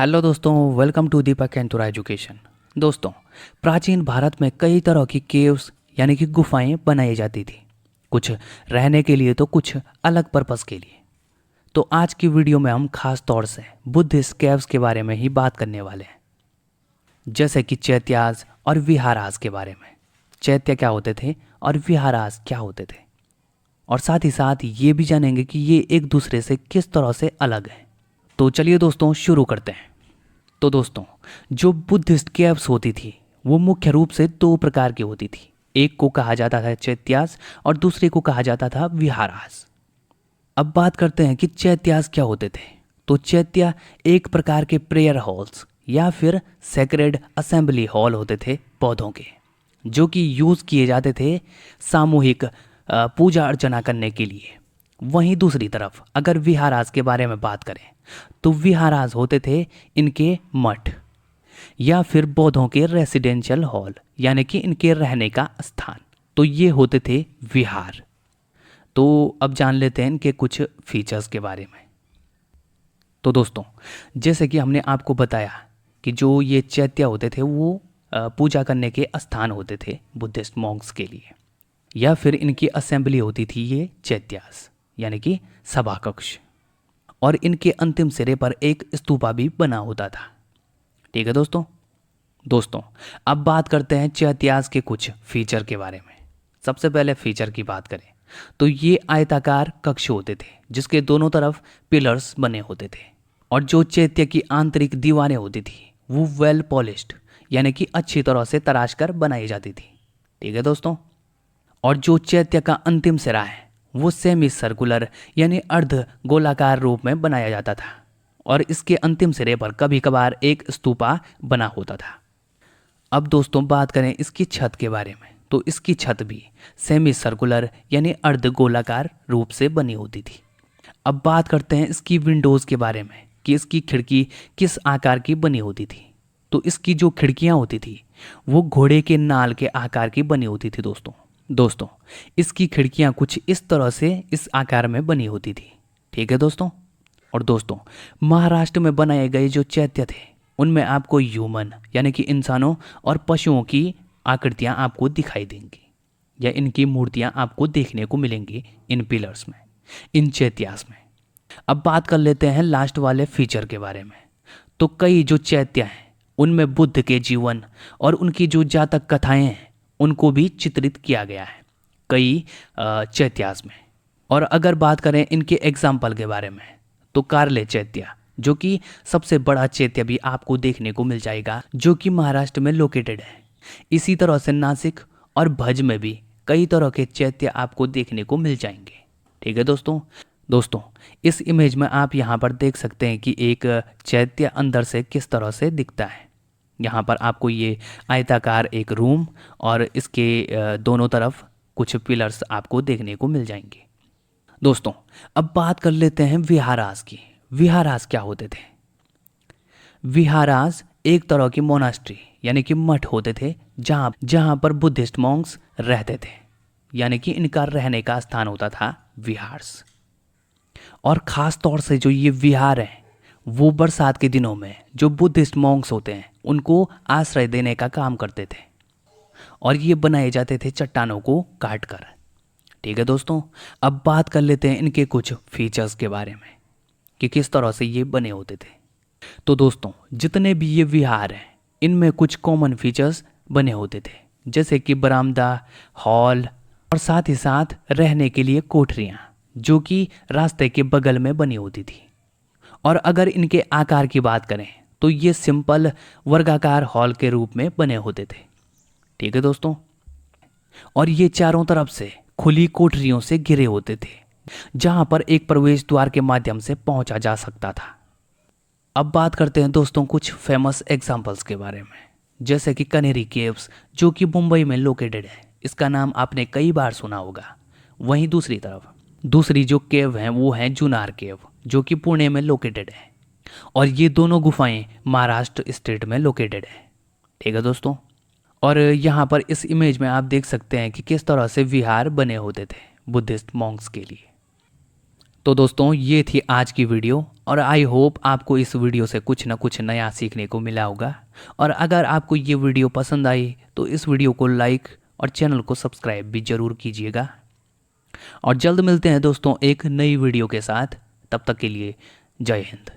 Hello दोस्तों, welcome to Deepak एंटुरा education. दोस्तों, प्राचीन भारत में कई तरह की केव्स यानी कि गुफाएं बनाई जाती थी। कुछ रहने के लिए तो कुछ अलग पर्पस के लिए। तो आज की वीडियो में हम खास तौर से बुद्धिस्ट केव्स के बारे में ही बात करने वाले हैं, जैसे कि चैत्यास और विहारास के बारे में। चैत्य क्या होते थे और विहारास क्या होते थे, और साथ ही साथ ये भी जानेंगे कि ये एक दूसरे से किस तरह से अलग हैं। तो चलिए दोस्तों शुरू करते हैं। तो दोस्तों, जो बुद्धिस्ट केव्स होती थी वो मुख्य रूप से दो प्रकार की होती थी। एक को कहा जाता था चैत्यास और दूसरे को कहा जाता था विहारास। अब बात करते हैं कि चैत्यास क्या होते थे। तो चैत्य एक प्रकार के प्रेयर हॉल्स या फिर सेक्रेड असेंबली हॉल होते थे पौधों के, जो कि यूज किए जाते थे सामूहिक पूजा अर्चना करने के लिए। वहीं दूसरी तरफ अगर विहारास के बारे में बात करें तो विहारास होते थे इनके मठ या फिर बौद्धों के रेसिडेंशियल हॉल, यानी कि इनके रहने का स्थान। तो ये होते थे विहार। तो अब जान लेते हैं इनके कुछ फीचर्स के बारे में। तो दोस्तों, जैसे कि हमने आपको बताया कि जो ये चैत्य होते थे वो पूजा करने के स्थान होते थे बुद्धिस्ट मॉन्क्स के लिए, या फिर इनकी असेंबली होती थी ये चैत्यास, यानी कि सभा कक्ष। और इनके अंतिम सिरे पर एक स्तूपा भी बना होता था। ठीक है दोस्तों, अब बात करते हैं चैत्यास के कुछ फीचर के बारे में। सबसे पहले फीचर की बात करें तो ये आयताकार कक्ष होते थे जिसके दोनों तरफ पिलर्स बने होते थे। और जो चैत्य की आंतरिक दीवारें होती थी वो वेल पॉलिश्ड यानी कि अच्छी तरह से तराश कर बनाई जाती थी। ठीक है दोस्तों। और जो चैत्य का अंतिम सिरा है वो सेमी सर्कुलर यानी अर्ध गोलाकार रूप में बनाया जाता था, और इसके अंतिम सिरे पर कभी कभार एक स्तूपा बना होता था। अब दोस्तों बात करें इसकी छत के बारे में, तो इसकी छत भी सेमी सर्कुलर यानी अर्ध गोलाकार रूप से बनी होती थी। अब बात करते हैं इसकी विंडोज़ के बारे में कि इसकी खिड़की किस आकार की बनी होती थी। तो इसकी जो खिड़कियाँ होती थी वो घोड़े के नाल के आकार की बनी होती थी दोस्तों इसकी खिड़कियां कुछ इस तरह से इस आकार में बनी होती थी। ठीक है दोस्तों। और दोस्तों, महाराष्ट्र में बनाए गए जो चैत्य थे उनमें आपको ह्यूमन यानी कि इंसानों और पशुओं की आकृतियां आपको दिखाई देंगी, या इनकी मूर्तियां आपको देखने को मिलेंगी इन पिलर्स में, इन चैत्यास में। अब बात कर लेते हैं लास्ट वाले फीचर के बारे में। तो कई जो चैत्य हैं उनमें बुद्ध के जीवन और उनकी जो जातक कथाएं हैं उनको भी चित्रित किया गया है कई चैत्यास में। और अगर बात करें इनके एग्जाम्पल के बारे में तो कार्ले चैत्य, जो कि सबसे बड़ा चैत्य भी आपको देखने को मिल जाएगा, जो कि महाराष्ट्र में लोकेटेड है। इसी तरह से नासिक और भज में भी कई तरह के चैत्य आपको देखने को मिल जाएंगे। ठीक है दोस्तों, इस इमेज में आप यहाँ पर देख सकते हैं कि एक चैत्य अंदर से किस तरह से दिखता है। यहाँ पर आपको ये आयताकार एक रूम और इसके दोनों तरफ कुछ पिलर्स आपको देखने को मिल जाएंगे। दोस्तों, अब बात कर लेते हैं विहारास की। विहारास क्या होते थे? विहारास एक तरह की मोनास्ट्री यानी कि मठ होते थे जहाँ पर बुद्धिस्ट मॉन्क्स रहते थे, यानी कि इनका रहने का स्थान होता था विहार्स। और ख़ास तौर से जो ये विहार हैं वो बरसात के दिनों में जो बुद्धिस्ट मॉन्क्स होते हैं उनको आश्रय देने का काम करते थे, और ये बनाए जाते थे चट्टानों को काट कर। ठीक है दोस्तों, अब बात कर लेते हैं इनके कुछ फीचर्स के बारे में कि किस तरह से ये बने होते थे। तो दोस्तों, जितने भी ये विहार हैं इनमें कुछ कॉमन फीचर्स बने होते थे, जैसे कि बरामदा, हॉल और साथ ही साथ रहने के लिए कोठरियाँ, जो कि रास्ते के बगल में बनी होती थी। और अगर इनके आकार की बात करें तो ये सिंपल वर्गाकार हॉल के रूप में बने होते थे। ठीक है दोस्तों। और ये चारों तरफ से खुली कोठरियों से घिरे होते थे जहां पर एक प्रवेश द्वार के माध्यम से पहुंचा जा सकता था। अब बात करते हैं दोस्तों कुछ फेमस एग्जाम्पल्स के बारे में, जैसे कि कनेरी केव्स, जो कि मुंबई में लोकेटेड है। इसका नाम आपने कई बार सुना होगा। वहीं दूसरी तरफ दूसरी जो केव हैं वो हैं जुनार केव, जो कि पुणे में लोकेटेड है, और ये दोनों गुफाएं महाराष्ट्र स्टेट में लोकेटेड है। ठीक है दोस्तों। और यहाँ पर इस इमेज में आप देख सकते हैं कि किस तरह से विहार बने होते थे बुद्धिस्ट मॉन्क्स के लिए। तो दोस्तों ये थी आज की वीडियो और आई होप आपको इस वीडियो से कुछ ना कुछ नया सीखने को मिला होगा। और अगर आपको ये वीडियो पसंद आई तो इस वीडियो को लाइक और चैनल को सब्सक्राइब भी ज़रूर कीजिएगा। और जल्द मिलते हैं दोस्तों एक नई वीडियो के साथ। तब तक के लिए जय हिंद।